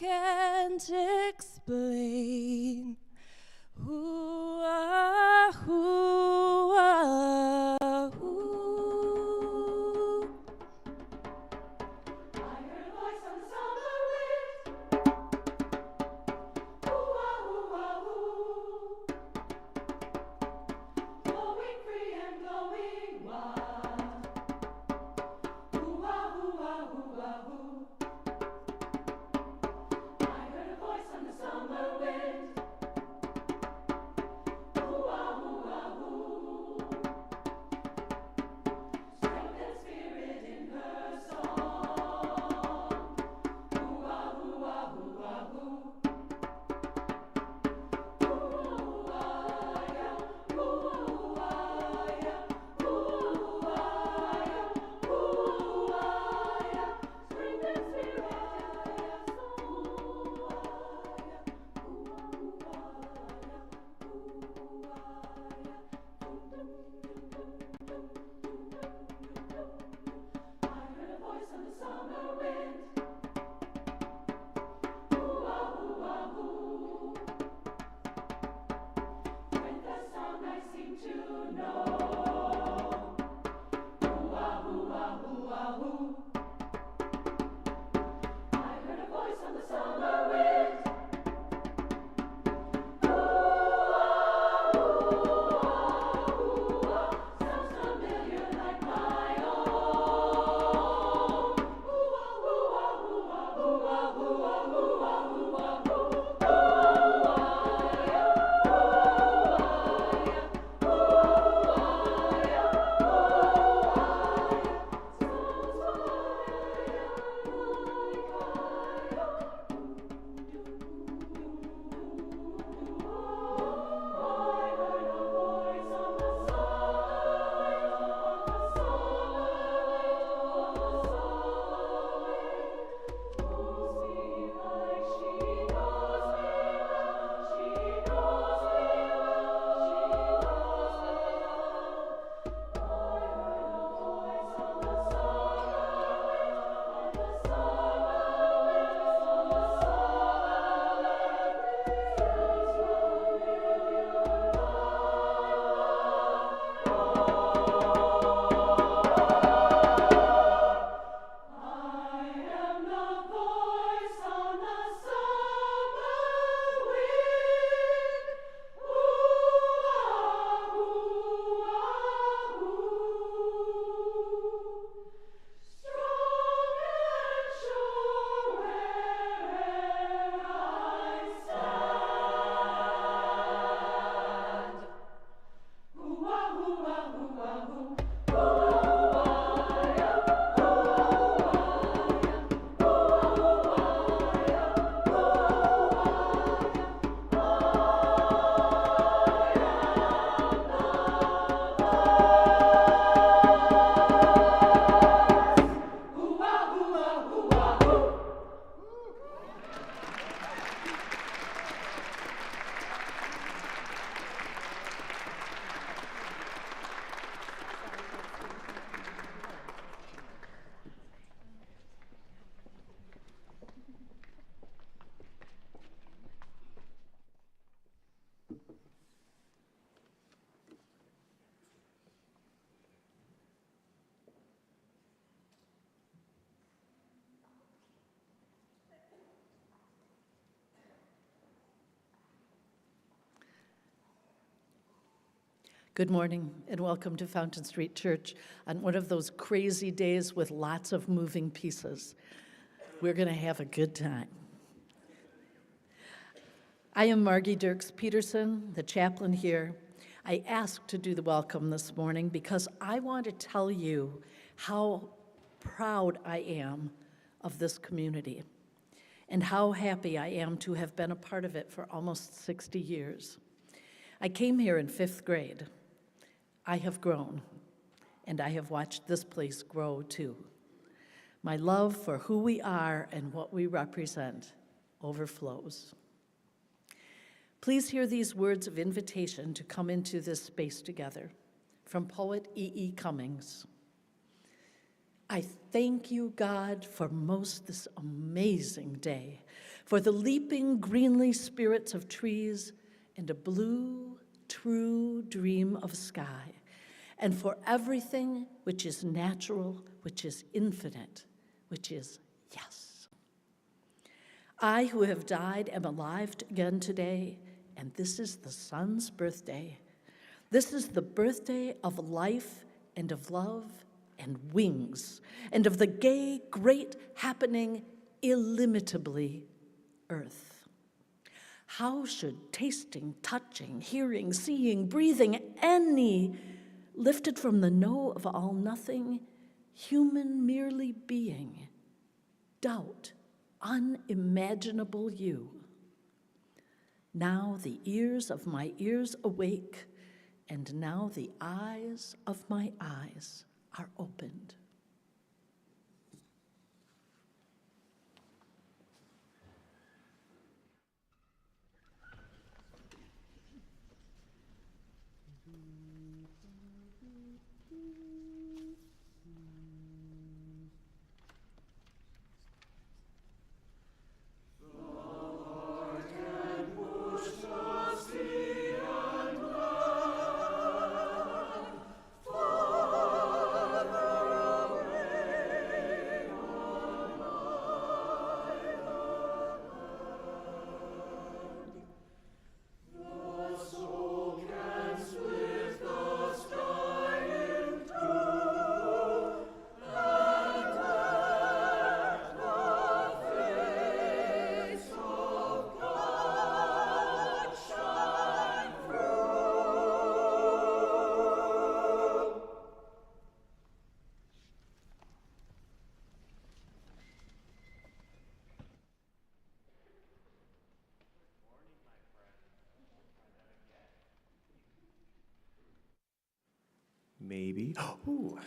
can't explain. Ooh, ooh, ooh. I heard a voice on the summer wind. Ooh, ooh, ooh. Blowing free and blowing wild. Ooh, ooh, ooh, ooh. I heard a voice on the summer wind. Ooh, ooh, ooh. Strength and spirit in her song. Ooh, ooh, ooh, ooh. Ooh, ah-ya, ooh, ah-ya, ooh, ah-ya, ooh, ah-ya. Strength and spirit in her I heard a voice on the summer wind. Ooh, ooh, ooh. When the sound I seem to know. Ooh, ooh, ooh. I heard a voice on the summer wind. Sounds familiar like my own. Good morning and welcome to Fountain Street Church on one of those crazy days with lots of moving pieces. We're going to have a good time. I am Margi Derks Peterson, the chaplain here. I asked to do the welcome this morning because I want to tell you how proud I am of this community and how happy I am to have been a part of it for almost 60 years. I came here in 5th grade. I have grown, and I have watched this place grow too. My love for who we are and what we represent overflows. Please hear these words of invitation to come into this space together from poet e.e.cummings. I thank you, God, for most this amazing day, for the leaping greenly spirits of trees and a blue, true dream of sky, and for everything which is natural, which is infinite, which is yes. I who have died am alive again today, and this is the sun's birthday. This is the birthday of life and of love and wings, and of the gay, great happening illimitably earth. How should tasting, touching, hearing, seeing, breathing, any lifted from the no of all nothing, human merely being, doubt unimaginable you? Now the ears of my ears awake, and now the eyes of my eyes are opened. Maybe. Ooh.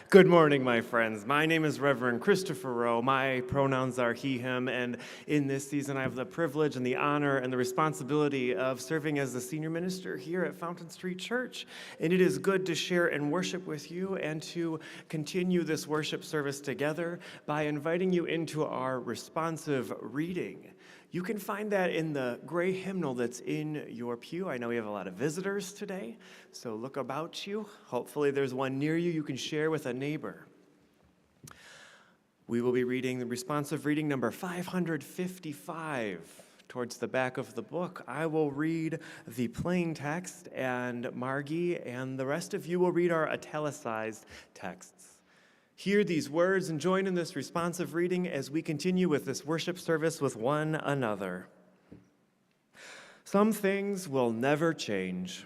Good morning, my friends. My name is Reverend Christopher Rowe. My pronouns are he, him, and in this season I have the privilege and the honor and the responsibility of serving as the senior minister here at Fountain Street Church. And it is good to share and worship with you and to continue this worship service together by inviting you into our responsive reading. You can find that in the gray hymnal that's in your pew. I know we have a lot of visitors today, so look about you. Hopefully there's one near you can share with a neighbor. We will be reading the responsive reading number 555 towards the back of the book. I will read the plain text, and Margi and the rest of you will read our italicized texts. Hear these words and join in this responsive reading as we continue with this worship service with one another. Some things will never change.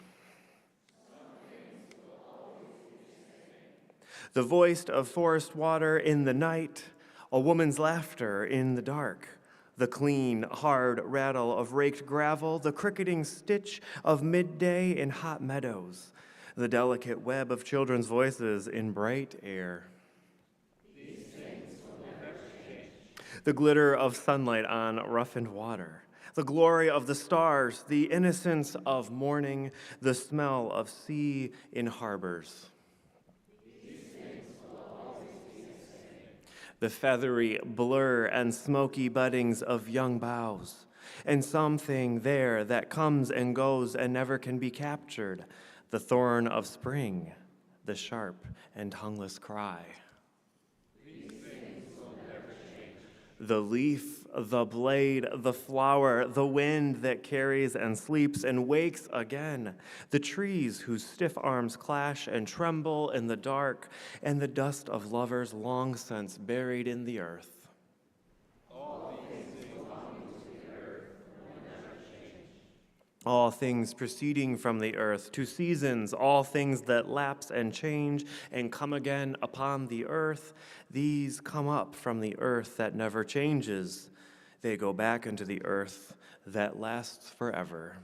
The voice of forest water in the night, a woman's laughter in the dark, the clean, hard rattle of raked gravel, the cricketing stitch of midday in hot meadows, the delicate web of children's voices in bright air. The glitter of sunlight on roughened water, the glory of the stars, the innocence of morning, the smell of sea in harbors. The feathery blur and smoky buddings of young boughs, and something there that comes and goes and never can be captured, the thorn of spring, the sharp and tongueless cry. The leaf, the blade, the flower, the wind that carries and sleeps and wakes again, the trees whose stiff arms clash and tremble in the dark, and the dust of lovers long since buried in the earth. All things proceeding from the earth, to seasons, all things that lapse and change and come again upon the earth, these come up from the earth that never changes. They go back into the earth that lasts forever.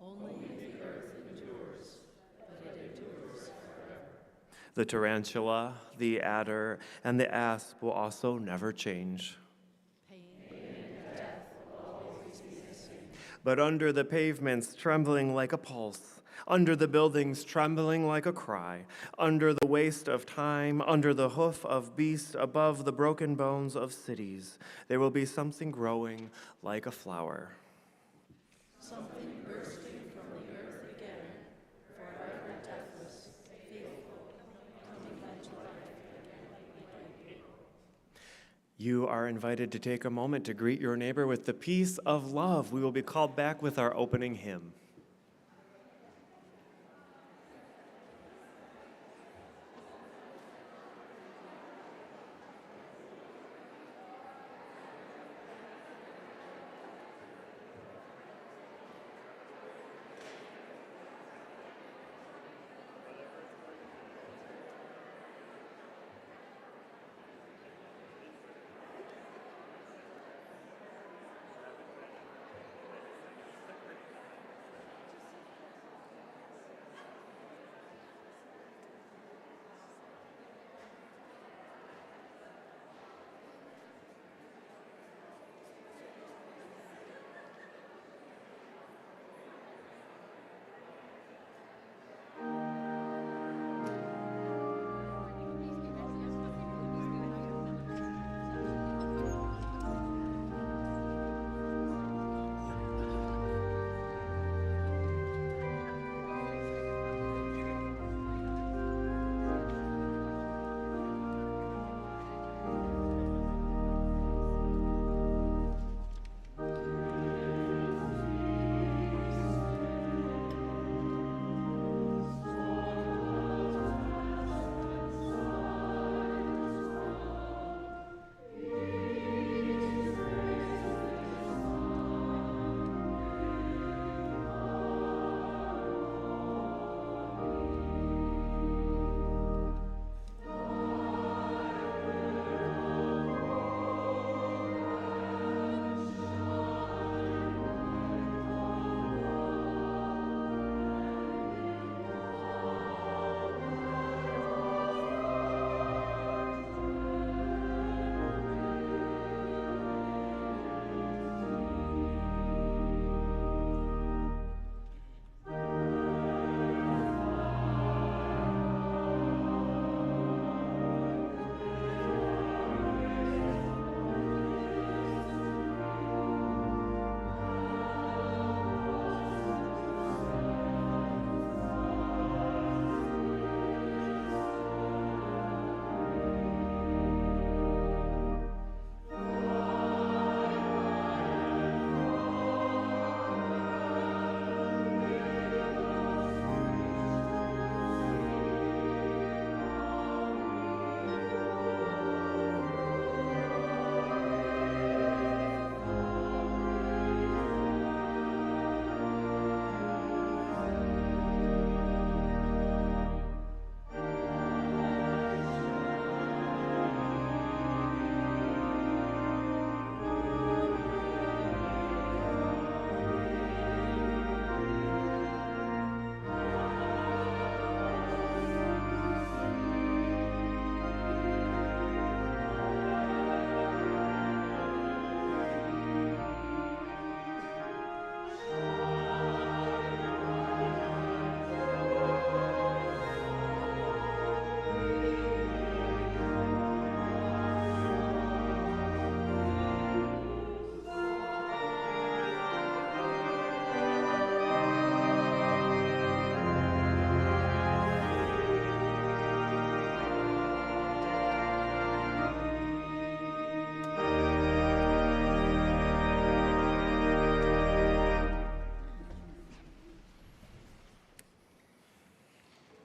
Only the earth endures, but it endures forever. The tarantula, the adder, and the asp will also never change. But under the pavements, trembling like a pulse, under the buildings trembling like a cry, under the waste of time, under the hoof of beast, above the broken bones of cities, there will be something growing like a flower. Something bursting from the earth again, forever deathless, faithful, coming back to life. You are invited to take a moment to greet your neighbor with the peace of love. We will be called back with our opening hymn.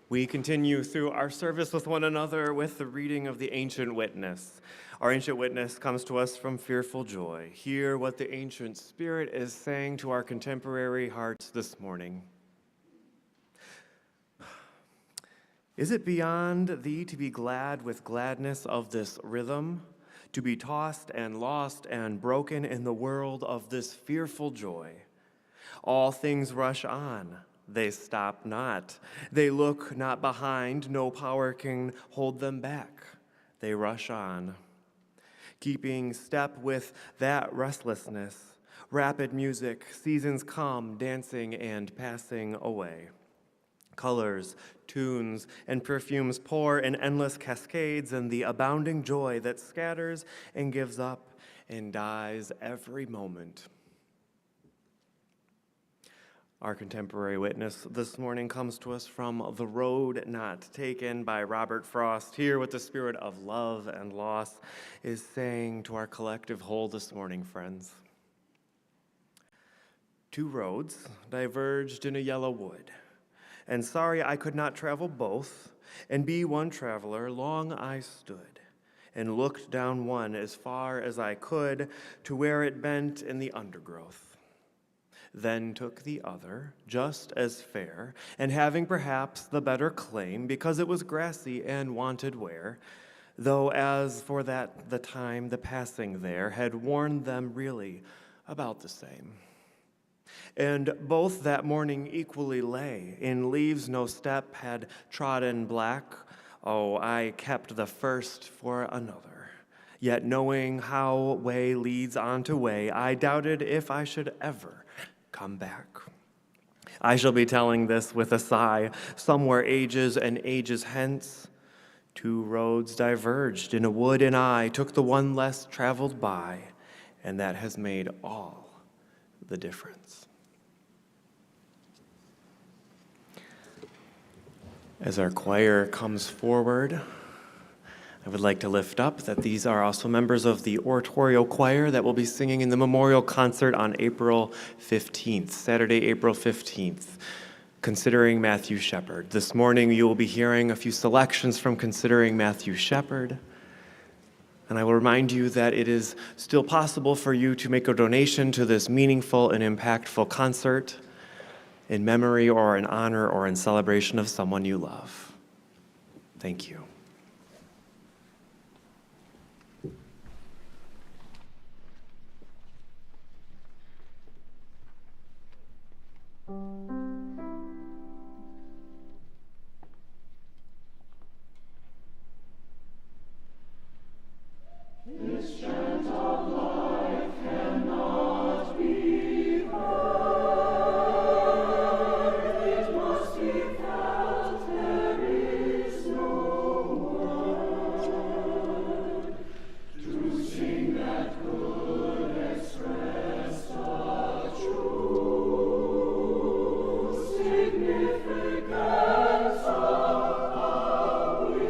We continue through our service with one another with the reading of the Ancient Witness. Our Ancient Witness comes to us from Fearful Joy. Hear what the Ancient Spirit is saying to our contemporary hearts this morning. Is it beyond thee to be glad with gladness of this rhythm, to be tossed and lost and broken in the world of this fearful joy? All things rush on. They stop not. They look not behind. No power can hold them back. They rush on, keeping step with that restlessness. Rapid music, seasons come, dancing and passing away. Colors, tunes, and perfumes pour in endless cascades, and the abounding joy that scatters and gives up and dies every moment. Our contemporary witness this morning comes to us from The Road Not Taken by Robert Frost. Here, with the spirit of love and loss, is saying to our collective whole this morning, friends. Two roads diverged in a yellow wood, and sorry I could not travel both, and be one traveler, long I stood, and looked down one as far as I could to where it bent in the undergrowth. Then took the other, just as fair, and having perhaps the better claim, because it was grassy and wanted wear, though as for that the time the passing there had worn them really about the same. And both that morning equally lay, in leaves no step had trodden black. Oh, I kept the first for another. Yet knowing how way leads on to way, I doubted if I should ever come back. I shall be telling this with a sigh, somewhere ages and ages hence. Two roads diverged in a wood, and I took the one less traveled by, and that has made all the difference. As our choir comes forward, I would like to lift up that these are also members of the oratorio choir that will be singing in the memorial concert on April 15th, Saturday, April 15th, Considering Matthew Shepard. This morning you will be hearing a few selections from Considering Matthew Shepard, and I will remind you that it is still possible for you to make a donation to this meaningful and impactful concert in memory or in honor or in celebration of someone you love. Thank you. This chant of life cannot be heard. It must be felt. There is no word to sing that could express the true significance of how we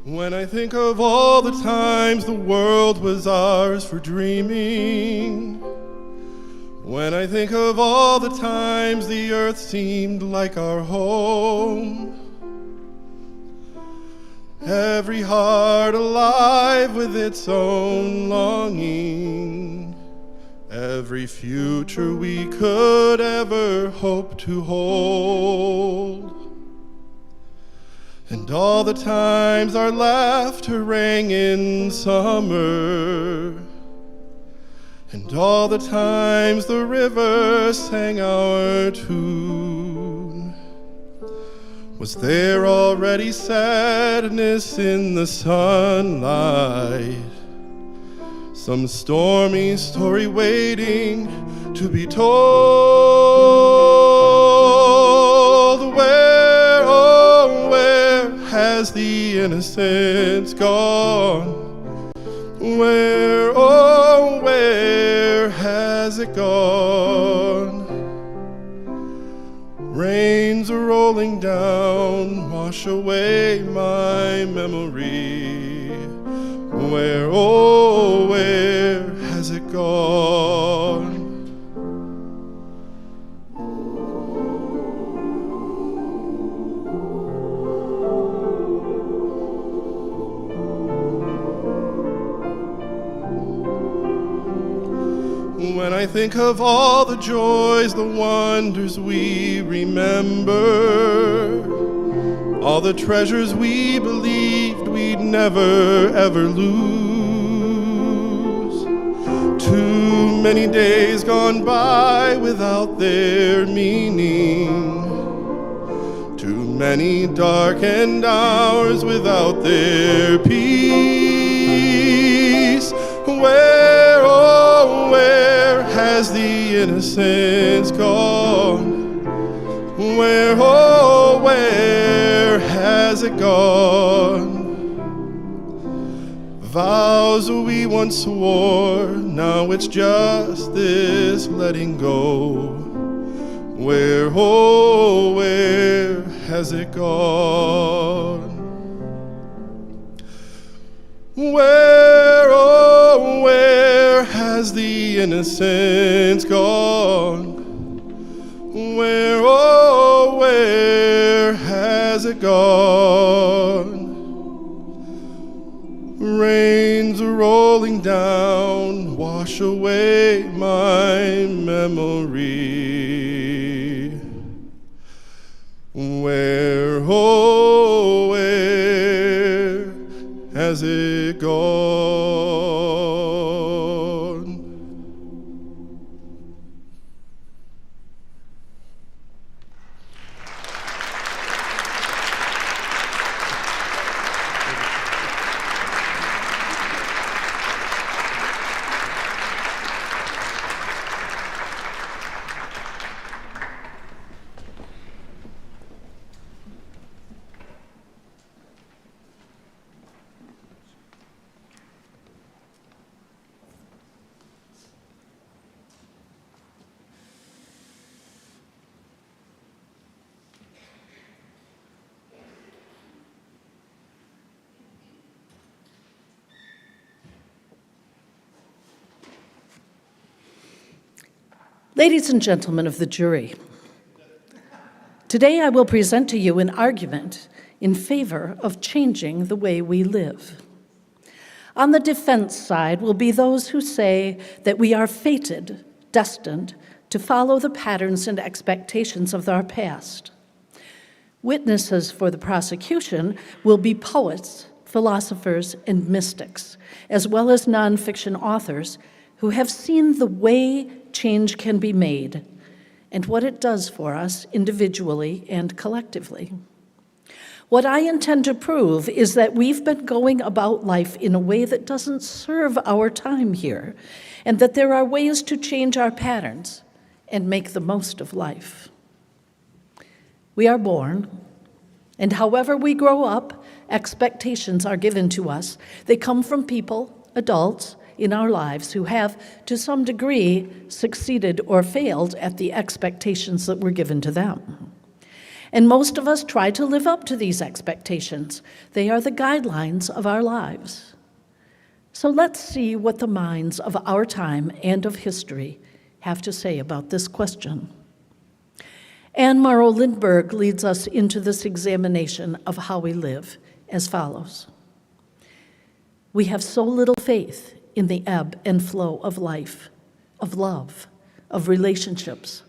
When I think of all the times the world was ours for dreaming, when I think of all the times the earth seemed like our home, every heart alive with its own longing, every future we could ever hope to hold. And all the times our laughter rang in summer, and all the times the river sang our tune. Was there already sadness in the sunlight? Some stormy story waiting to be told. Where, oh, where has the innocence gone? Where, oh, where has it gone? Rains are rolling down, wash away my memory. Where, oh, where has it gone? When I think of all the joys, the wonders we remember, all the treasures we believed we'd never ever lose. Too many days gone by without their meaning. Too many darkened hours without their peace. Where, oh, where has the innocence gone? Where, oh, where has it gone? Vows we once swore, now it's just this letting go. Where, oh, where has it gone? Where, oh, where has the innocence gone? Where, oh, where has it gone? Rains are rolling down, wash away my memory. Where, oh, where has it gone? Ladies and gentlemen of the jury, today I will present to you an argument in favor of changing the way we live. On the defense side will be those who say that we are fated, destined to follow the patterns and expectations of our past. Witnesses for the prosecution will be poets, philosophers, and mystics, as well as nonfiction authors who have seen the way change can be made and what it does for us individually and collectively. What I intend to prove is that we've been going about life in a way that doesn't serve our time here, and that there are ways to change our patterns and make the most of life. We are born, and however we grow up, expectations are given to us. They come from people, adults, in our lives who have, to some degree, succeeded or failed at the expectations that were given to them. And most of us try to live up to these expectations. They are the guidelines of our lives. So let's see what the minds of our time and of history have to say about this question. Anne Morrow Lindbergh leads us into this examination of how we live as follows. We have so little faith in the ebb and flow of life, of love, of relationships.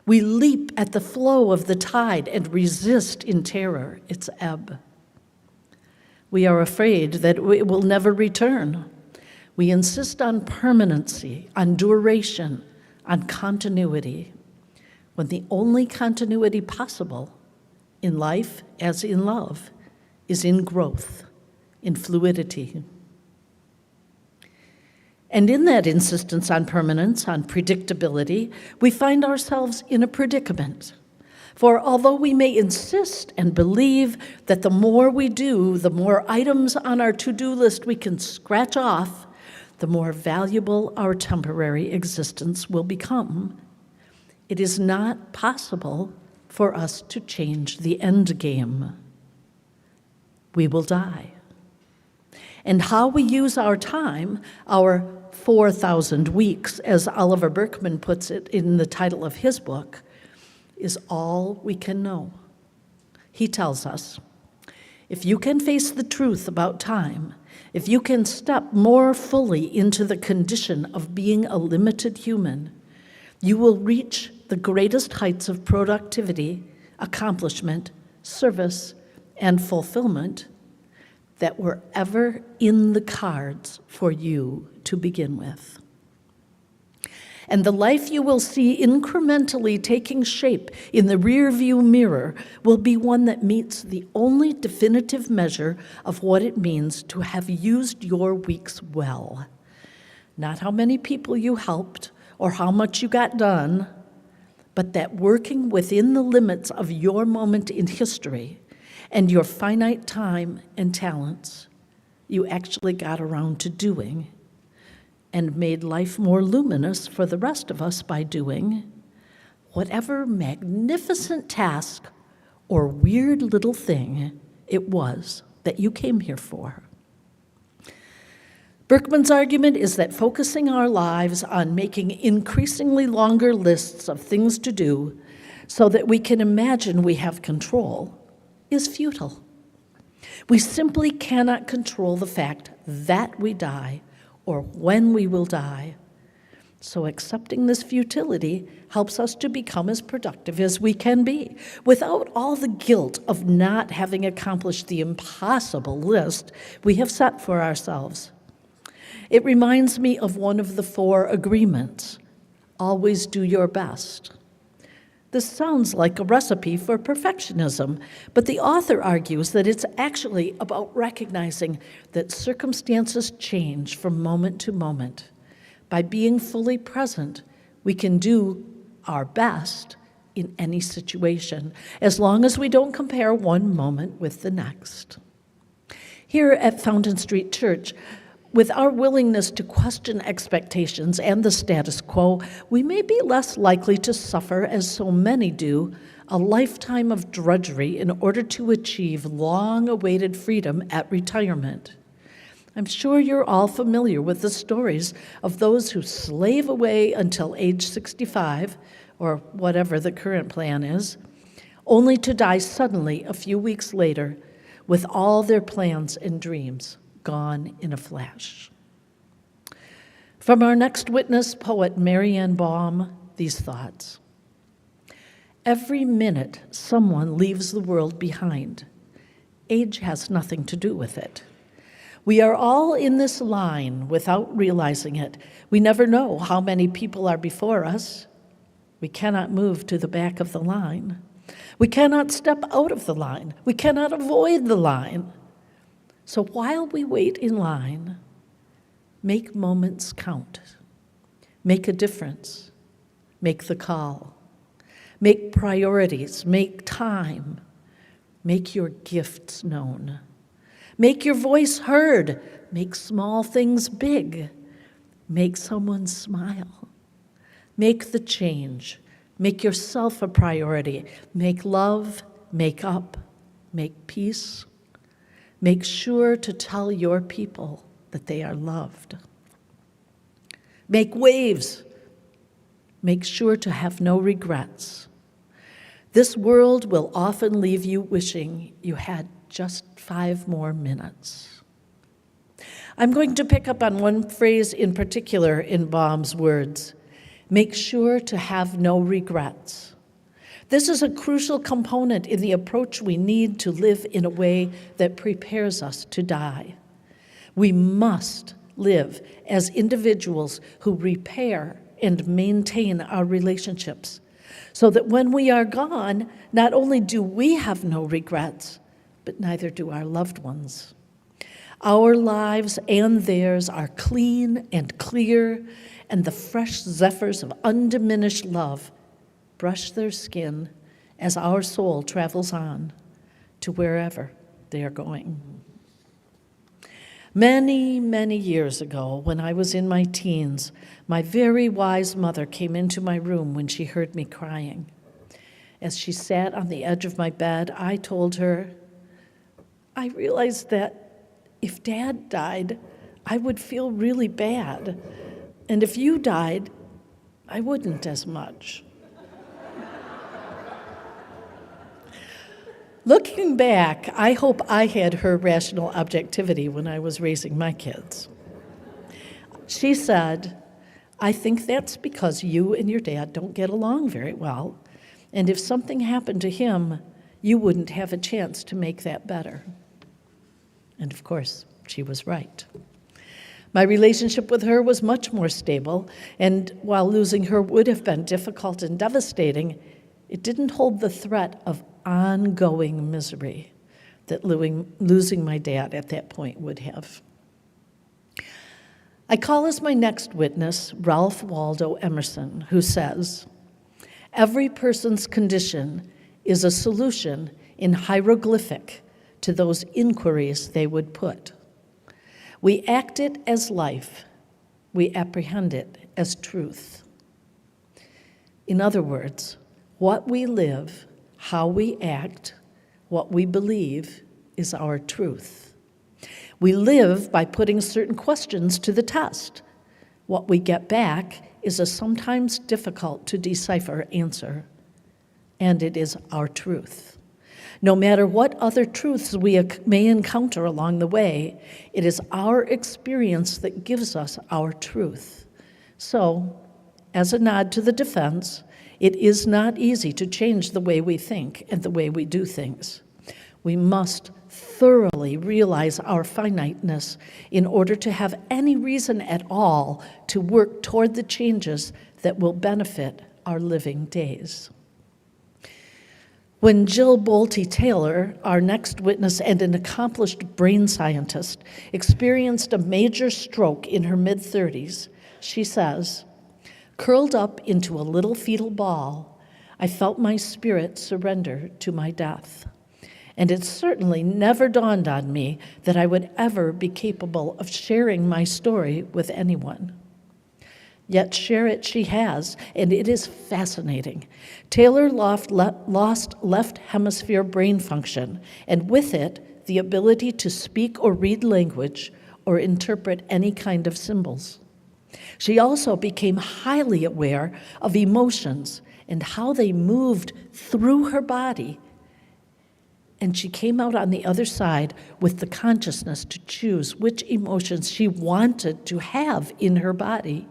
We leap at the flow of the tide and resist in terror its ebb. We are afraid that it will never return. We insist on permanency, on duration, on continuity, when the only continuity possible in life as in love is in growth, in fluidity. And in that insistence on permanence, on predictability, we find ourselves in a predicament. For although we may insist and believe that the more we do, the more items on our to-do list we can scratch off, the more valuable our temporary existence will become, it is not possible for us to change the end game. We will die. And how we use our time, our 4,000 weeks, as Oliver Burkeman puts it in the title of his book, is all we can know. He tells us, if you can face the truth about time, if you can step more fully into the condition of being a limited human, you will reach the greatest heights of productivity, accomplishment, service, and fulfillment that were ever in the cards for you to begin with. And the life you will see incrementally taking shape in the rearview mirror will be one that meets the only definitive measure of what it means to have used your weeks well. Not how many people you helped or how much you got done, but that working within the limits of your moment in history and your finite time and talents, you actually got around to doing and made life more luminous for the rest of us by doing whatever magnificent task or weird little thing it was that you came here for. Berkman's argument is that focusing our lives on making increasingly longer lists of things to do so that we can imagine we have control is futile. We simply cannot control the fact that we die or when we will die. So accepting this futility helps us to become as productive as we can be, without all the guilt of not having accomplished the impossible list we have set for ourselves. It reminds me of one of the 4 agreements: always do your best. This sounds like a recipe for perfectionism, but the author argues that it's actually about recognizing that circumstances change from moment to moment. By being fully present, we can do our best in any situation, as long as we don't compare one moment with the next. Here at Fountain Street Church, with our willingness to question expectations and the status quo, we may be less likely to suffer, as so many do, a lifetime of drudgery in order to achieve long-awaited freedom at retirement. I'm sure you're all familiar with the stories of those who slave away until age 65, or whatever the current plan is, only to die suddenly a few weeks later with all their plans and dreams gone in a flash. From our next witness, poet Marianne Baum, these thoughts. Every minute someone leaves the world behind. Age has nothing to do with it. We are all in this line without realizing it. We never know how many people are before us. We cannot move to the back of the line. We cannot step out of the line. We cannot avoid the line. So while we wait in line, make moments count. Make a difference. Make the call. Make priorities. Make time. Make your gifts known. Make your voice heard. Make small things big. Make someone smile. Make the change. Make yourself a priority. Make love. Make up. Make peace. Make sure to tell your people that they are loved. Make waves. Make sure to have no regrets. This world will often leave you wishing you had just 5 more minutes. I'm going to pick up on one phrase in particular in Baum's words. Make sure to have no regrets. This is a crucial component in the approach we need to live in a way that prepares us to die. We must live as individuals who repair and maintain our relationships, so that when we are gone, not only do we have no regrets, but neither do our loved ones. Our lives and theirs are clean and clear, and the fresh zephyrs of undiminished love brush their skin as our soul travels on to wherever they are going. Many, many years ago, when I was in my teens, my very wise mother came into my room when she heard me crying. As she sat on the edge of my bed, I told her, I realized that if Dad died, I would feel really bad. And if you died, I wouldn't as much. Looking back, I hope I had her rational objectivity when I was raising my kids. She said, I think that's because you and your dad don't get along very well, and if something happened to him, you wouldn't have a chance to make that better. And of course, she was right. My relationship with her was much more stable, and while losing her would have been difficult and devastating, it didn't hold the threat of ongoing misery that losing my dad at that point would have. I call as my next witness Ralph Waldo Emerson, who says, every person's condition is a solution in hieroglyphic to those inquiries they would put. We act it as life, we apprehend it as truth. In other words, what we live, how we act, what we believe is our truth. We live by putting certain questions to the test. What we get back is a sometimes difficult to decipher answer, and it is our truth. No matter what other truths we may encounter along the way, it is our experience that gives us our truth. So, as a nod to the defense, it is not easy to change the way we think and the way we do things. We must thoroughly realize our finiteness in order to have any reason at all to work toward the changes that will benefit our living days. When Jill Bolte Taylor, our next witness and an accomplished brain scientist, experienced a major stroke in her mid-30s, she says, curled up into a little fetal ball, I felt my spirit surrender to my death. And it certainly never dawned on me that I would ever be capable of sharing my story with anyone. Yet share it she has, and it is fascinating. Taylor lost left hemisphere brain function, and with it, the ability to speak or read language or interpret any kind of symbols. She also became highly aware of emotions and how they moved through her body. And she came out on the other side with the consciousness to choose which emotions she wanted to have in her body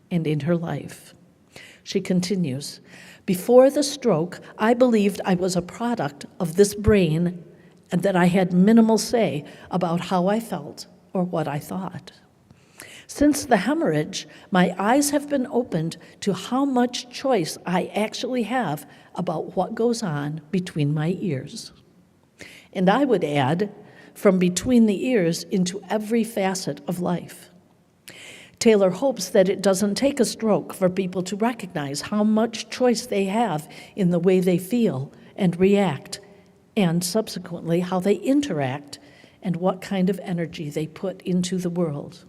and in her life. She continues, before the stroke, I believed I was a product of this brain and that I had minimal say about how I felt or what I thought. Since the hemorrhage, my eyes have been opened to how much choice I actually have about what goes on between my ears. And I would add, from between the ears into every facet of life. Taylor hopes that it doesn't take a stroke for people to recognize how much choice they have in the way they feel and react, and subsequently how they interact and what kind of energy they put into the world.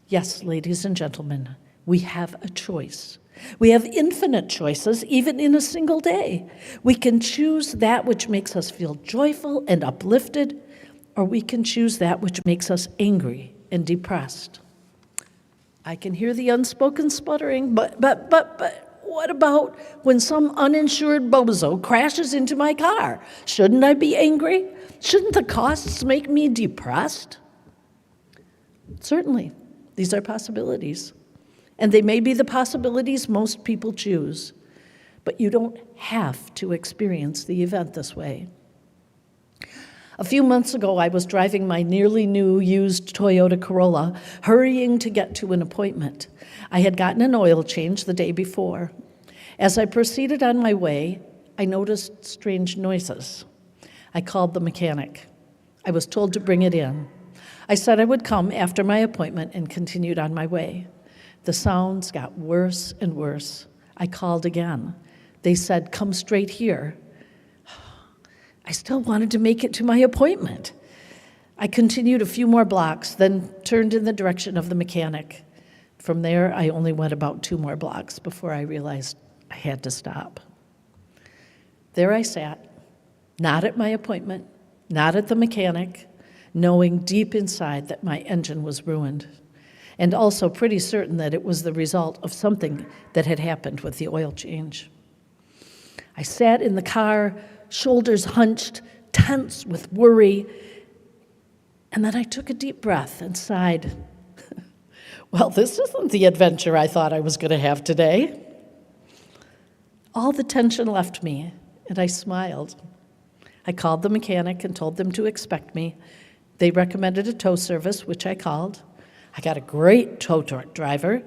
Yes, ladies and gentlemen, we have a choice. We have infinite choices, even in a single day. We can choose that which makes us feel joyful and uplifted, or we can choose that which makes us angry and depressed. I can hear the unspoken sputtering, but what about when some uninsured bozo crashes into my car? Shouldn't I be angry? Shouldn't the costs make me depressed? Certainly, these are possibilities. And they may be the possibilities most people choose, but you don't have to experience the event this way. A few months ago, I was driving my nearly new used Toyota Corolla, hurrying to get to an appointment. I had gotten an oil change the day before. As I proceeded on my way, I noticed strange noises. I called the mechanic. I was told to bring it in. I said I would come after my appointment and continued on my way. The sounds got worse and worse. I called again. They said, "Come straight here." I still wanted to make it to my appointment. I continued a few more blocks, then turned in the direction of the mechanic. From there, I only went about 2 more blocks before I realized I had to stop. There I sat, not at my appointment, not at the mechanic, knowing deep inside that my engine was ruined, and also pretty certain that it was the result of something that had happened with the oil change. I sat in the car, shoulders hunched, tense with worry, and then I took a deep breath and sighed. Well, this isn't the adventure I thought I was going to have today. All the tension left me, and I smiled. I called the mechanic and told them to expect me. They recommended a tow service, which I called. I got a great tow truck driver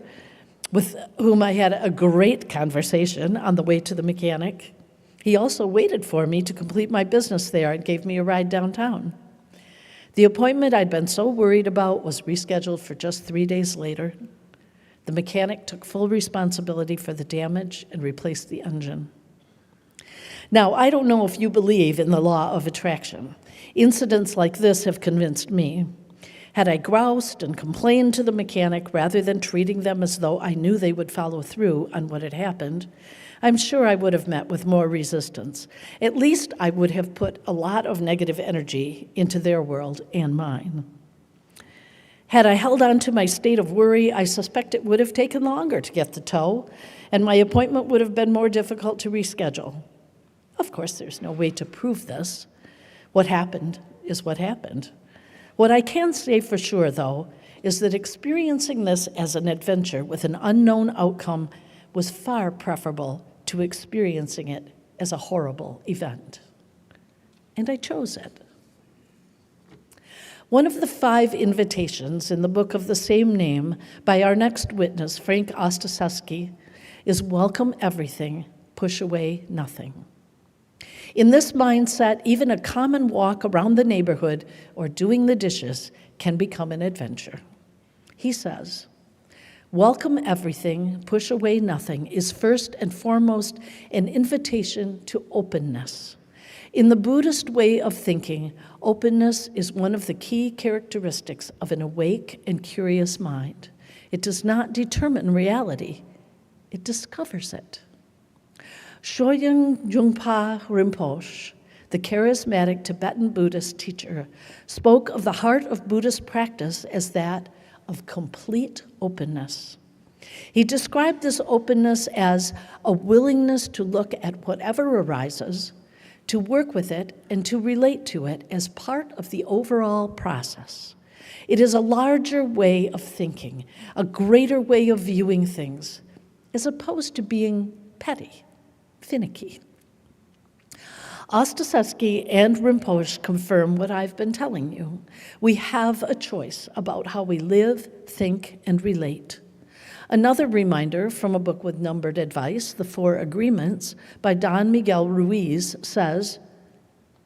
with whom I had a great conversation on the way to the mechanic. He also waited for me to complete my business there and gave me a ride downtown. The appointment I'd been so worried about was rescheduled for just 3 days later. The mechanic took full responsibility for the damage and replaced the engine. Now, I don't know if you believe in the law of attraction. Incidents like this have convinced me. Had I groused and complained to the mechanic rather than treating them as though I knew they would follow through on what had happened, I'm sure I would have met with more resistance. At least I would have put a lot of negative energy into their world and mine. Had I held on to my state of worry, I suspect it would have taken longer to get the tow, and my appointment would have been more difficult to reschedule. Of course, there's no way to prove this. What happened is what happened. What I can say for sure, though, is that experiencing this as an adventure with an unknown outcome was far preferable to experiencing it as a horrible event. And I chose it. One of the 5 invitations in the book of the same name by our next witness, Frank Ostaseski, is welcome everything, push away nothing. In this mindset, even a common walk around the neighborhood or doing the dishes can become an adventure. He says, welcome everything, push away nothing is first and foremost an invitation to openness. In the Buddhist way of thinking, openness is one of the key characteristics of an awake and curious mind. It does not determine reality, it discovers it. Shoyang Jungpa Rinpoche, the charismatic Tibetan Buddhist teacher, spoke of the heart of Buddhist practice as that of complete openness. He described this openness as a willingness to look at whatever arises, to work with it, and to relate to it as part of the overall process. It is a larger way of thinking, a greater way of viewing things, as opposed to being petty, finicky. Ostaseski and Rinpoche confirm what I've been telling you. We have a choice about how we live, think, and relate. Another reminder from a book with numbered advice, The 4 Agreements, by Don Miguel Ruiz, says,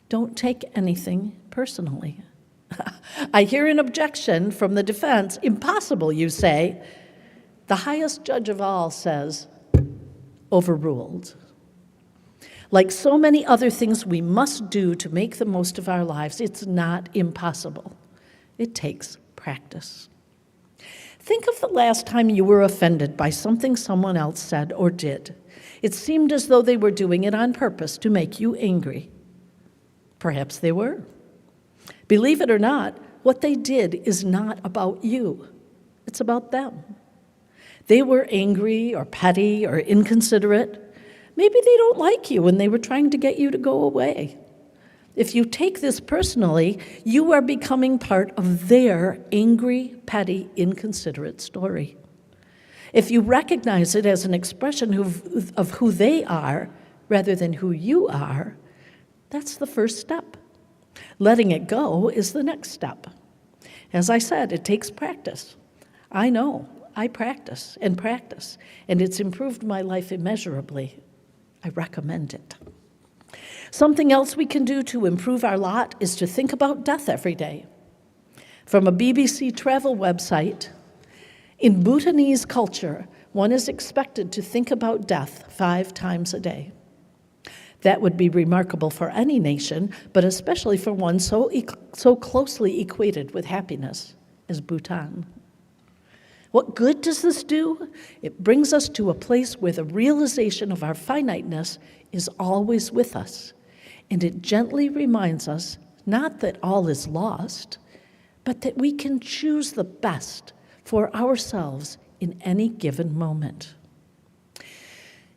don't take anything personally. I hear an objection from the defense. Impossible, you say. The highest judge of all says, overruled. Like so many other things we must do to make the most of our lives, it's not impossible. It takes practice. Think of the last time you were offended by something someone else said or did. It seemed as though they were doing it on purpose to make you angry. Perhaps they were. Believe it or not, what they did is not about you. It's about them. They were angry or petty or inconsiderate. Maybe they don't like you and they were trying to get you to go away. If you take this personally, you are becoming part of their angry, petty, inconsiderate story. If you recognize it as an expression of who they are rather than who you are, that's the first step. Letting it go is the next step. As I said, it takes practice. I know, I practice, and it's improved my life immeasurably. I recommend it. Something else we can do to improve our lot is to think about death every day. From a BBC travel website, in Bhutanese culture, one is expected to think about death 5 times a day. That would be remarkable for any nation, but especially for one so closely equated with happiness as Bhutan. What good does this do? It brings us to a place where the realization of our finiteness is always with us, and it gently reminds us not that all is lost, but that we can choose the best for ourselves in any given moment.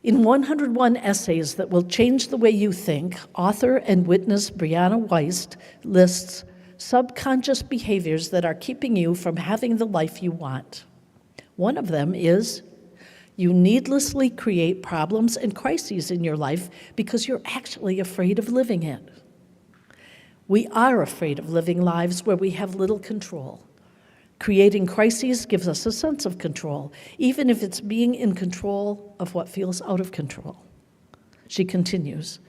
In 101 Essays That Will Change the Way You Think, author and witness Brianna Weist lists subconscious behaviors that are keeping you from having the life you want. One of them is you needlessly create problems and crises in your life because you're actually afraid of living it. We are afraid of living lives where we have little control. Creating crises gives us a sense of control, even if it's being in control of what feels out of control. She continues,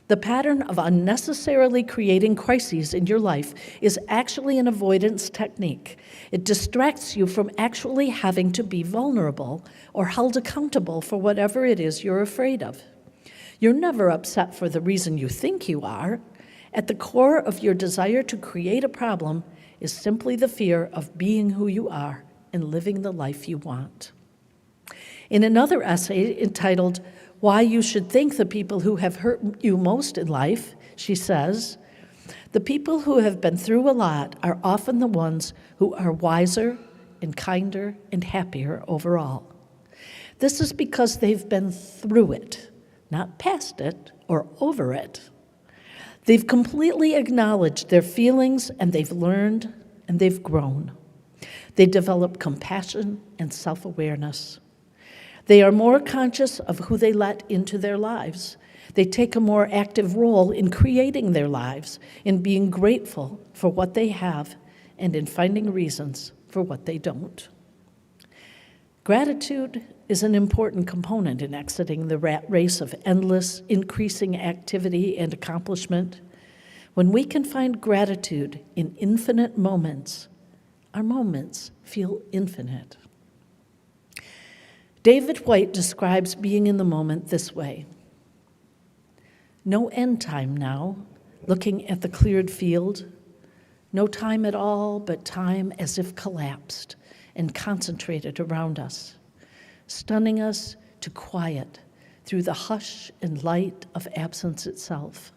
the pattern of unnecessarily creating crises in your life is actually an avoidance technique. It distracts you from actually having to be vulnerable or held accountable for whatever it is you're afraid of. You're never upset for the reason you think you are. At the core of your desire to create a problem is simply the fear of being who you are and living the life you want. In another essay entitled, Why You Should Thank the People Who Have Hurt You Most in Life, she says, the people who have been through a lot are often the ones who are wiser and kinder and happier overall. This is because they've been through it, not past it or over it. They've completely acknowledged their feelings, and they've learned, and they've grown. They develop compassion and self-awareness. They are more conscious of who they let into their lives. They take a more active role in creating their lives, in being grateful for what they have, and in finding reasons for what they don't. Gratitude is an important component in exiting the rat race of endless, increasing activity and accomplishment. When we can find gratitude in infinite moments, our moments feel infinite. David White describes being in the moment this way. No end time now, looking at the cleared field. No time at all, but time as if collapsed and concentrated around us, stunning us to quiet through the hush and light of absence itself.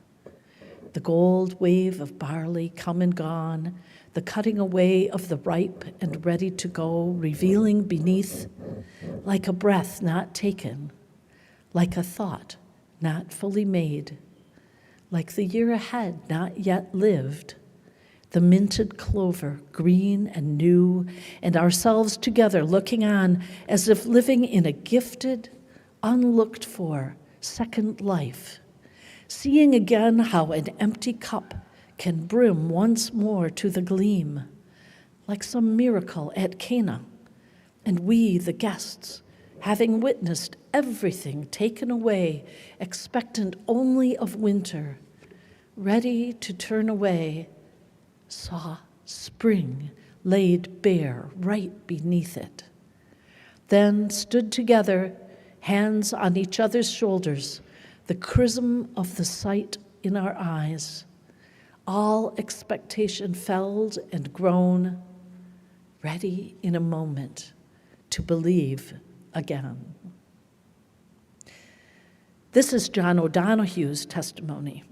The gold wave of barley come and gone, the cutting away of the ripe and ready to go, revealing beneath, like a breath not taken, like a thought not fully made, like the year ahead not yet lived, the minted clover, green and new, and ourselves together looking on as if living in a gifted, unlooked for second life, seeing again how an empty cup can brim once more to the gleam, like some miracle at Cana, and we, the guests, having witnessed everything taken away, expectant only of winter, ready to turn away, saw spring laid bare right beneath it. Then stood together, hands on each other's shoulders, the chrism of the sight in our eyes, all expectation felled and grown, ready in a moment to believe again. This is John O'Donoghue's testimony.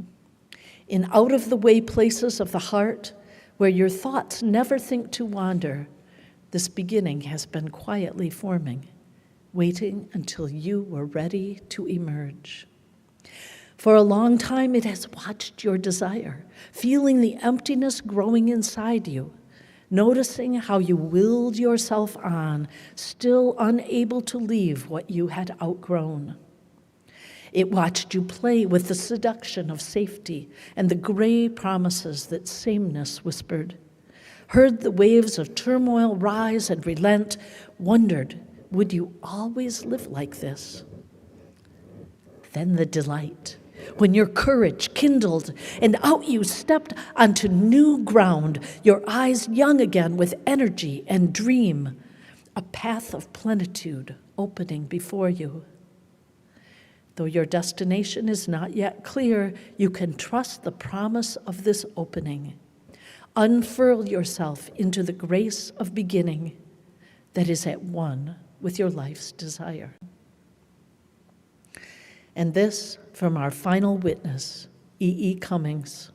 In out-of-the-way places of the heart, where your thoughts never think to wander, this beginning has been quietly forming, waiting until you were ready to emerge. For a long time, it has watched your desire, feeling the emptiness growing inside you, noticing how you willed yourself on, still unable to leave what you had outgrown. It watched you play with the seduction of safety and the gray promises that sameness whispered, heard the waves of turmoil rise and relent, wondered, would you always live like this? Then the delight, when your courage kindled and out you stepped onto new ground, your eyes young again with energy and dream, a path of plenitude opening before you. Though your destination is not yet clear, you can trust the promise of this opening. Unfurl yourself into the grace of beginning that is at one with your life's desire. And this from our final witness, e.e.cummings.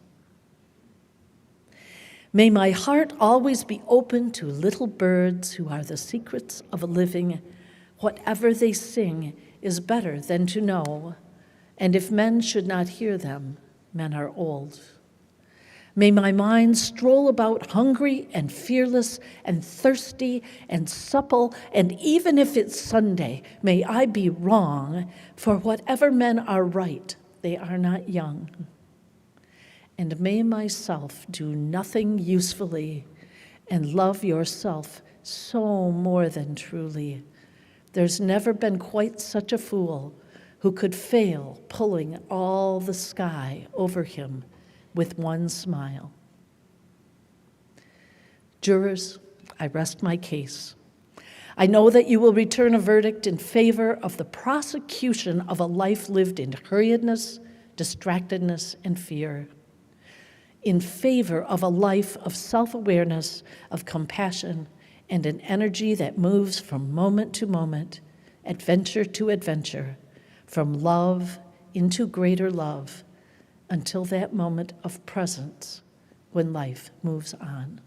May my heart always be open to little birds who are the secrets of a living. Whatever they sing is better than to know, and if men should not hear them, men are old. May my mind stroll about hungry and fearless and thirsty and supple, and even if it's Sunday, may I be wrong, for whatever men are right, they are not young. And may myself do nothing usefully, and love yourself so more than truly. There's never been quite such a fool who could fail pulling all the sky over him with one smile. Jurors, I rest my case. I know that you will return a verdict in favor of the prosecution of a life lived in hurriedness, distractedness, and fear, in favor of a life of self-awareness, of compassion, and an energy that moves from moment to moment, adventure to adventure, from love into greater love, until that moment of presence when life moves on.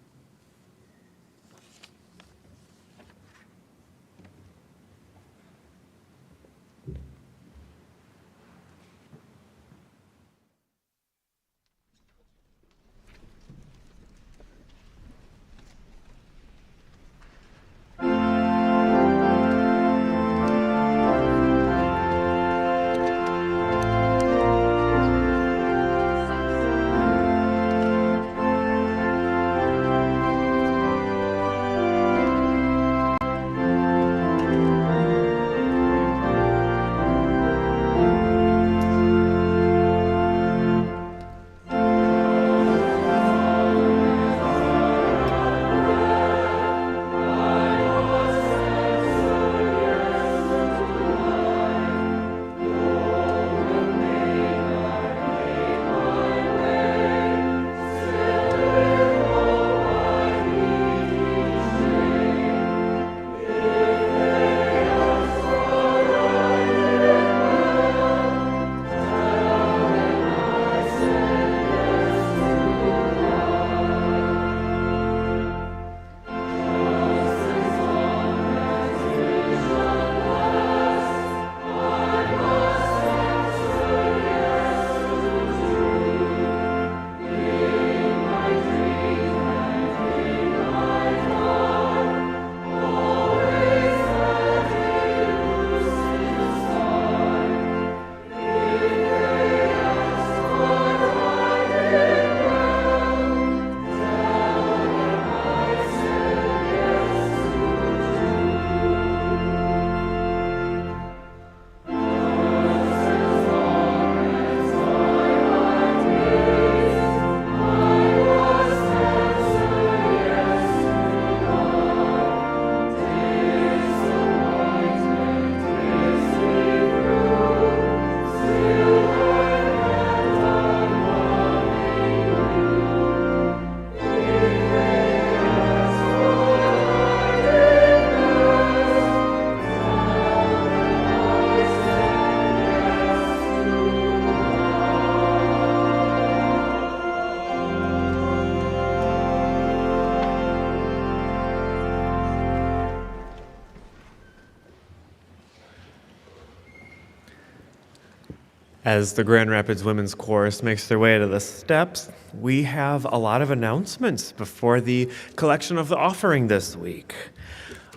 As the Grand Rapids Women's Chorus makes their way to the steps, we have a lot of announcements before the collection of the offering this week.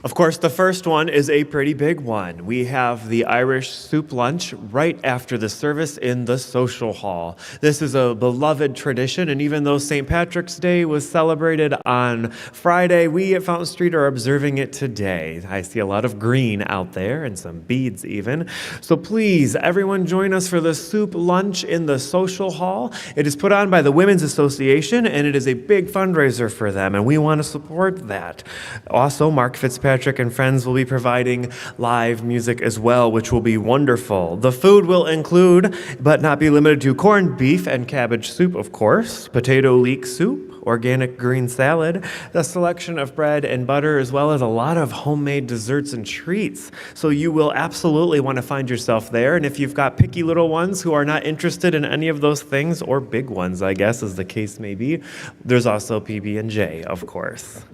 Of course, the first one is a pretty big one. We have the Irish soup lunch right after the service in the social hall. This is a beloved tradition, and even though St. Patrick's Day was celebrated on Friday, we at Fountain Street are observing it today. I see a lot of green out there and some beads even. So please, everyone join us for the soup lunch in the social hall. It is put on by the Women's Association, and it is a big fundraiser for them, and we want to support that. Also, Mark Fitzpatrick and friends will be providing live music as well, which will be wonderful. The food will include, but not be limited to, corned beef and cabbage soup, of course, potato leek soup, organic green salad, a selection of bread and butter, as well as a lot of homemade desserts and treats. So you will absolutely want to find yourself there. And if you've got picky little ones who are not interested in any of those things, or big ones, I guess, as the case may be, there's also PB&J, of course.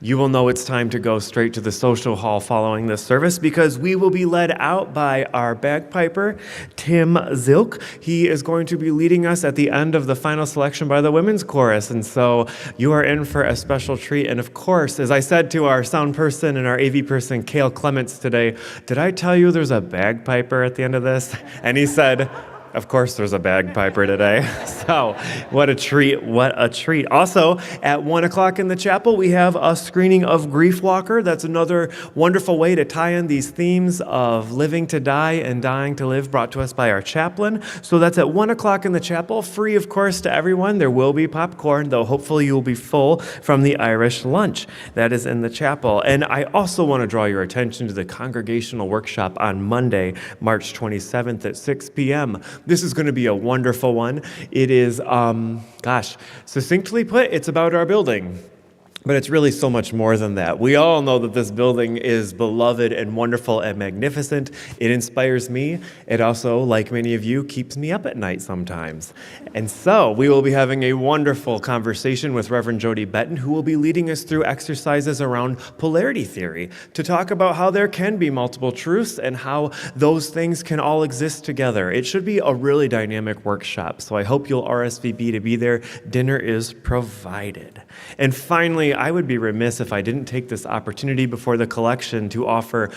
You will know it's time to go straight to the social hall following this service because we will be led out by our bagpiper, Tim Zilk. He is going to be leading us at the end of the final selection by the women's chorus. And so you are in for a special treat. And of course, as I said to our sound person and our AV person, Cale Clements today, did I tell you there's a bagpiper at the end of this? And he said, of course there's a bagpiper today. So what a treat, what a treat. Also, at 1 o'clock in the chapel, we have a screening of Grief Walker. That's another wonderful way to tie in these themes of living to die and dying to live, brought to us by our chaplain. So that's at 1 o'clock in the chapel, free, of course, to everyone. There will be popcorn, though hopefully you will be full from the Irish lunch. That is in the chapel. And I also want to draw your attention to the congregational workshop on Monday, March 27th at 6 p.m. This is going to be a wonderful one. It is, succinctly put, it's about our building. But it's really so much more than that. We all know that this building is beloved and wonderful and magnificent. It inspires me. It also, like many of you, keeps me up at night sometimes. And so we will be having a wonderful conversation with Reverend Jody Benton, who will be leading us through exercises around polarity theory to talk about how there can be multiple truths and how those things can all exist together. It should be a really dynamic workshop, so I hope you'll RSVP to be there. Dinner is provided. And finally, I would be remiss if I didn't take this opportunity before the collection to offer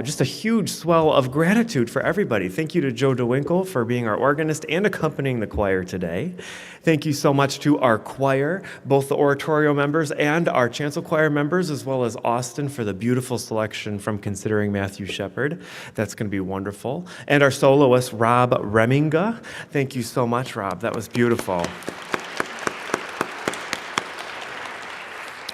just a huge swell of gratitude for everybody. Thank you to Joe DeWinkle for being our organist and accompanying the choir today. Thank you so much to our choir, both the oratorio members and our chancel choir members, as well as Austin for the beautiful selection from Considering Matthew Shepard. That's going to be wonderful. And our soloist, Rob Reminga. Thank you so much, Rob. That was beautiful.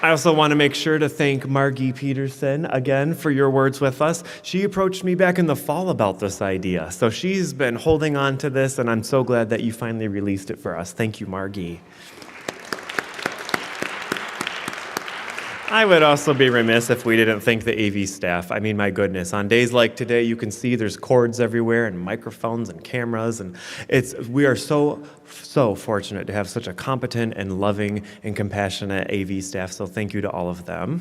I also want to make sure to thank Margi Peterson again for your words with us. She approached me back in the fall about this idea. So she's been holding on to this, and I'm so glad that you finally released it for us. Thank you, Margi. I would also be remiss if we didn't thank the AV staff. I mean, my goodness, on days like today, you can see there's cords everywhere and microphones and cameras, and we are so fortunate to have such a competent and loving and compassionate AV staff, so thank you to all of them.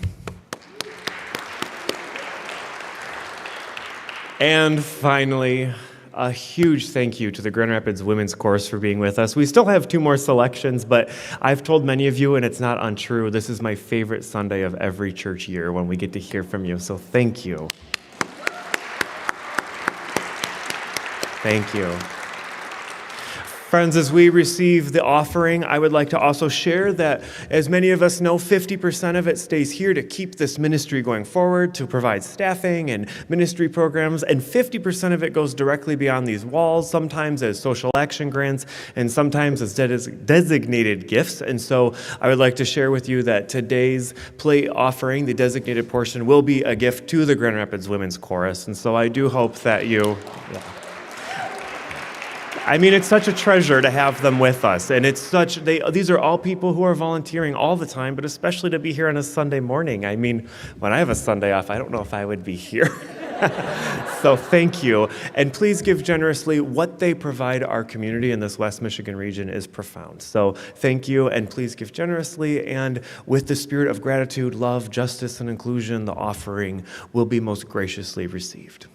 And finally, a huge thank you to the Grand Rapids Women's Chorus for being with us. We still have 2 more selections, but I've told many of you, and it's not untrue, this is my favorite Sunday of every church year when we get to hear from you, so thank you. Thank you. Friends, as we receive the offering, I would like to also share that, as many of us know, 50% of it stays here to keep this ministry going forward, to provide staffing and ministry programs, and 50% of it goes directly beyond these walls, sometimes as social action grants, and sometimes as designated gifts. And so I would like to share with you that today's plate offering, the designated portion, will be a gift to the Grand Rapids Women's Chorus. And so I do hope that you... I mean, it's such a treasure to have them with us, and these are all people who are volunteering all the time, but especially to be here on a Sunday morning. I mean, when I have a Sunday off, I don't know if I would be here. So thank you, and please give generously. What they provide our community in this West Michigan region is profound. So thank you, and please give generously, and with the spirit of gratitude, love, justice, and inclusion, the offering will be most graciously received.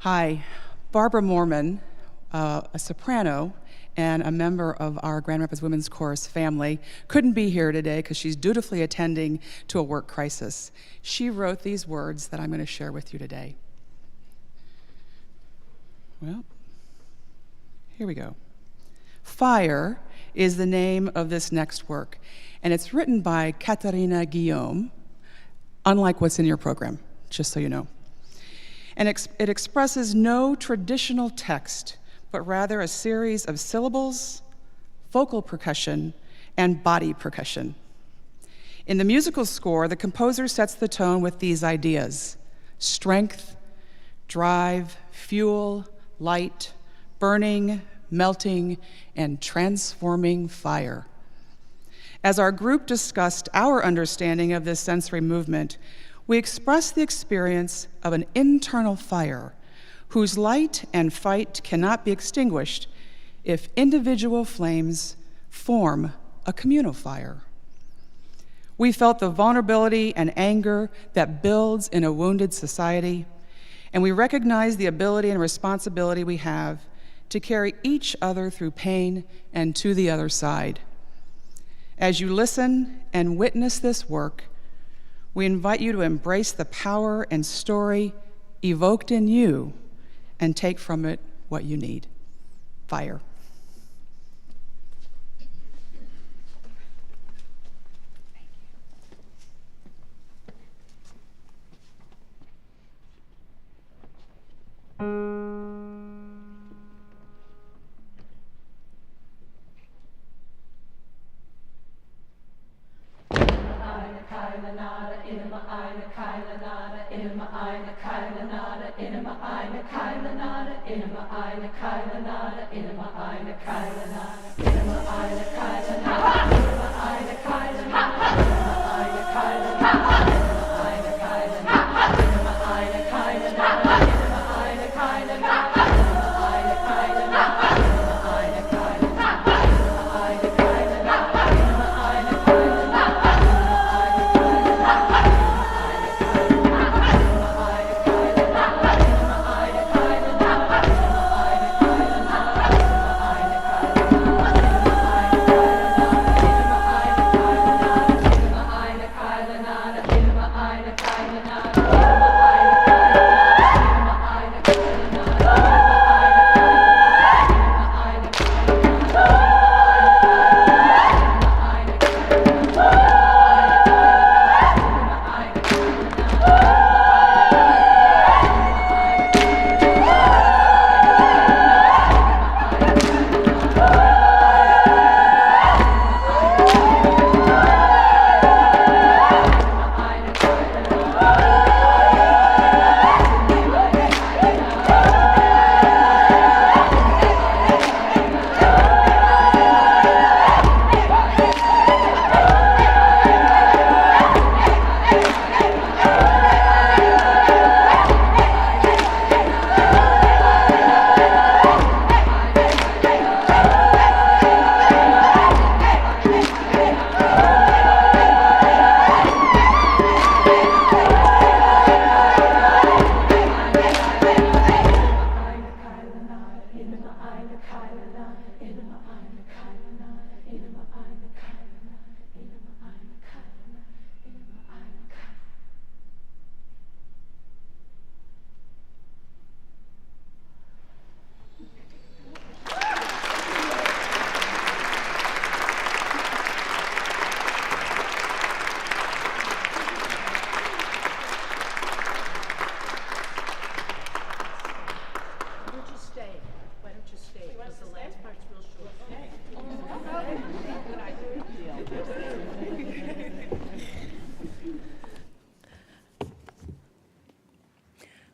Hi, Barbara Moorman, a soprano and a member of our Grand Rapids Women's Chorus family, couldn't be here today because she's dutifully attending to a work crisis. She wrote these words that I'm going to share with you today. Well, here we go. Fire is the name of this next work, and it's written by Katarina Guillaume, unlike what's in your program, just so you know. And it expresses no traditional text, but rather a series of syllables, vocal percussion, and body percussion. In the musical score, the composer sets the tone with these ideas: strength, drive, fuel, light, burning, melting, and transforming fire. As our group discussed our understanding of this sensory movement, we expressed the experience of an internal fire whose light and fight cannot be extinguished if individual flames form a communal fire. We felt the vulnerability and anger that builds in a wounded society, and we recognized the ability and responsibility we have to carry each other through pain and to the other side. As you listen and witness this work, we invite you to embrace the power and story evoked in you and take from it what you need. Fire.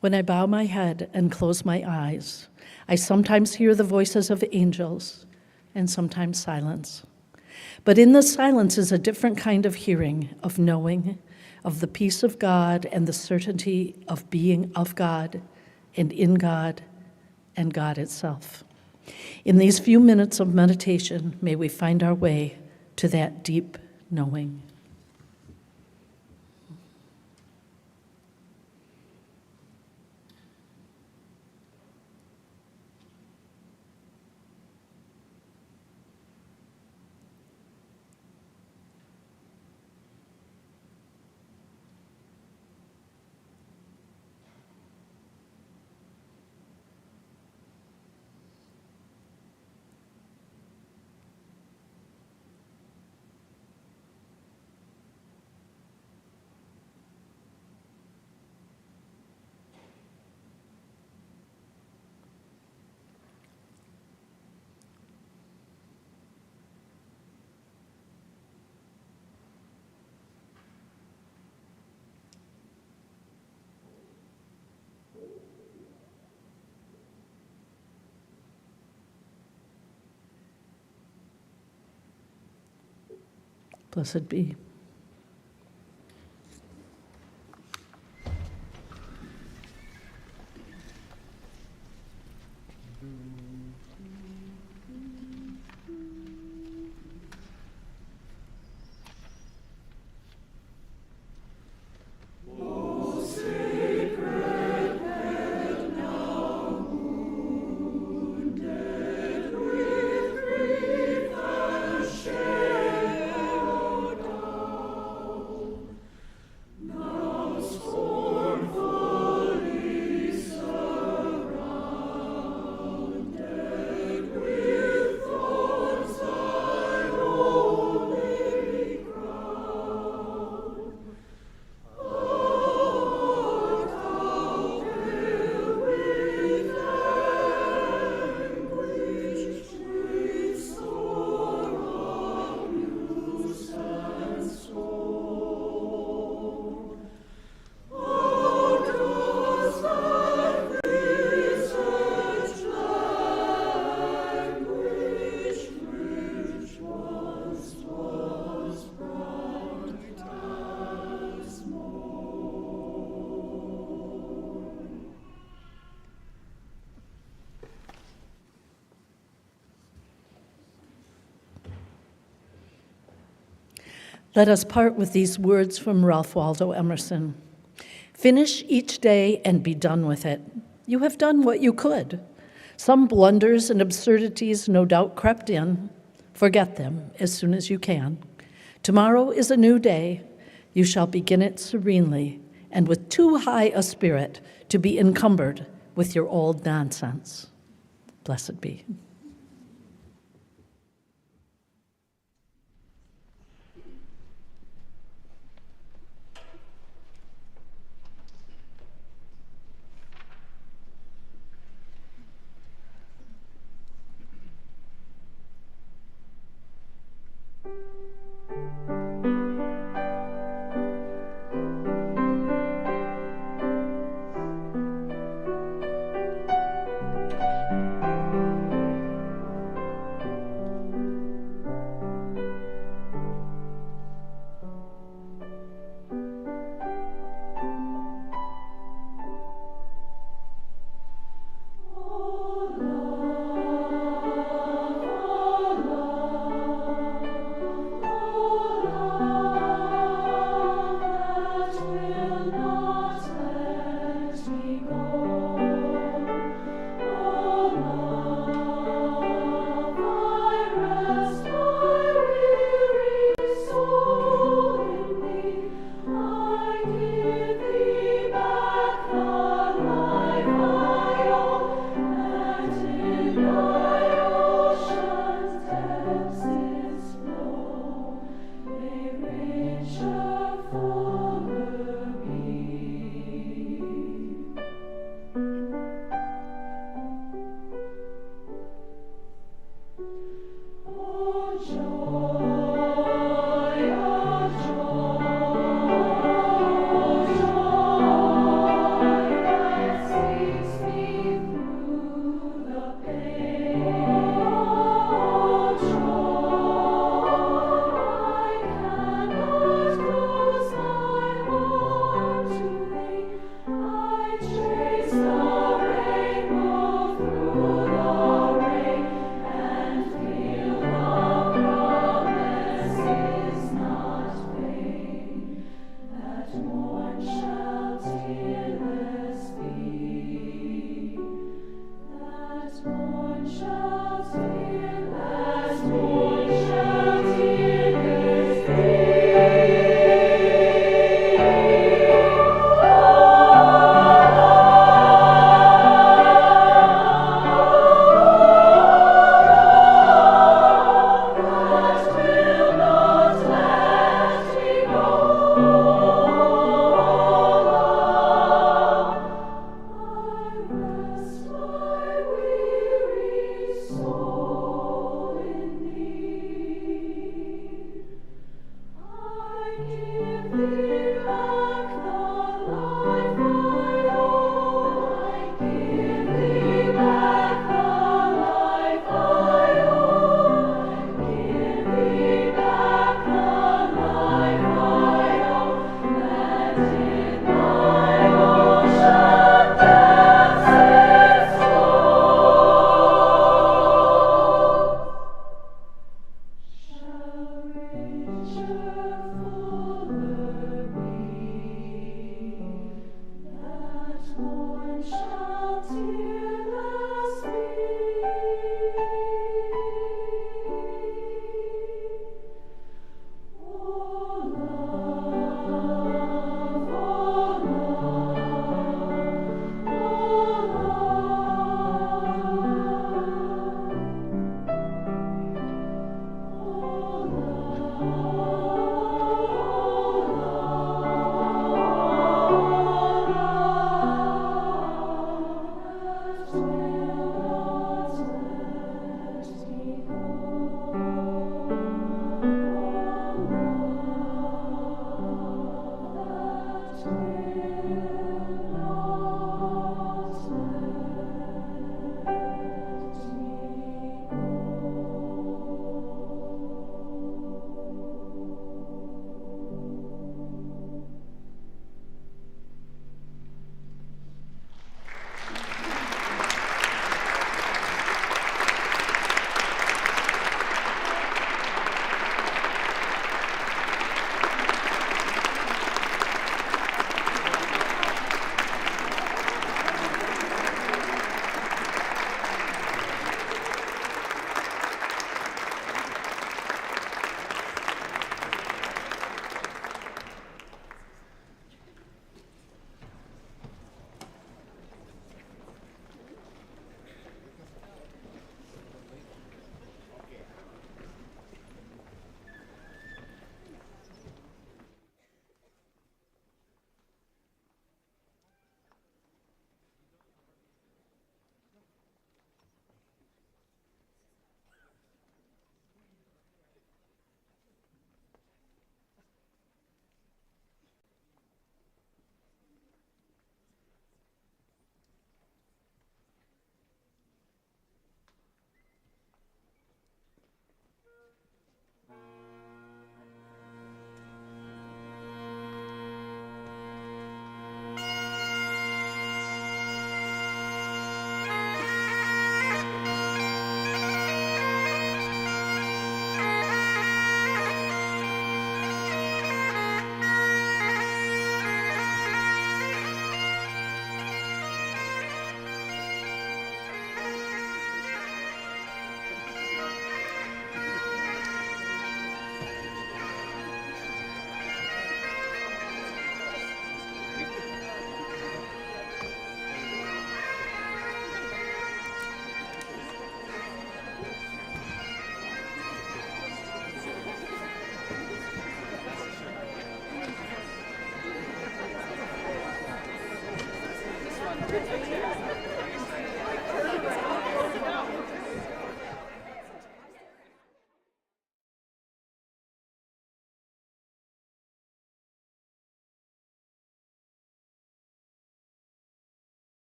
When I bow my head and close my eyes, I sometimes hear the voices of angels and sometimes silence. But in the silence is a different kind of hearing, of knowing, of the peace of God and the certainty of being of God and in God and God itself. In these few minutes of meditation, may we find our way to that deep knowing. Blessed be. Let us part with these words from Ralph Waldo Emerson. Finish each day and be done with it. You have done what you could. Some blunders and absurdities no doubt crept in. Forget them as soon as you can. Tomorrow is a new day. You shall begin it serenely and with too high a spirit to be encumbered with your old nonsense. Blessed be.